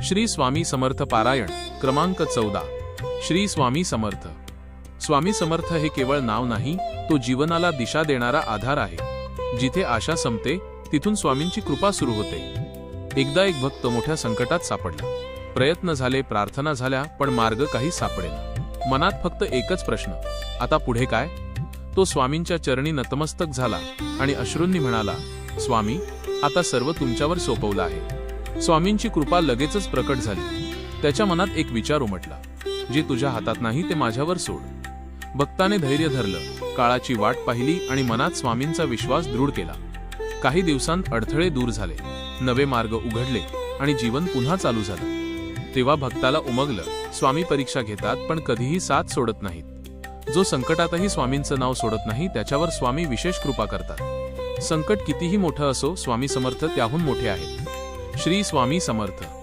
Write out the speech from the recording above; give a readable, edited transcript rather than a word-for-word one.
श्री स्वामी समर्थ पारायण क्रमांक 14। श्री स्वामी समर्थ। स्वामी समर्थ हे केवळ नाव नाही, तो जीवनाला दिशा देणारा आधार आहे। जिथे आशा संपते तिथून स्वामींची कृपा सुरू होते। एकदा एक भक्त मोठ्या संकटात सापडला। प्रयत्न झाले, प्रार्थना झाल्या, पण मार्ग काही सापडेना। मनात फक्त एकच प्रश्न, आता पुढे काय? तो स्वामींच्या चरणी नतमस्तक झाला आणि अश्रूंनी म्हणाला, स्वामी, आता सर्व तुमच्यावर सोपवलं आहे। स्वामींची कृपा लगेचच प्रकट झाली। त्याच्या मनात एक विचार उमटला, जे तुझ्या हातात नाही ते माझ्यावर सोड। भक्ताने धैर्य धरलं, काळाची वाट पाहिली आणि मनात स्वामींचा विश्वास दृढ केला। काही दिवसांत अडथळे दूर झाले, नवे मार्ग उघडले आणि जीवन पुन्हा चालू झालं। तेव्हा भक्ताला उमगलं, स्वामी परीक्षा घेतात पण कधीही साथ सोडत नाहीत। जो संकटातही स्वामींचं नाव सोडत नाही त्याच्यावर स्वामी विशेष कृपा करतात। संकट कितीही मोठं असो, स्वामी समर्थ त्याहून मोठे आहेत। श्री स्वामी समर्थ।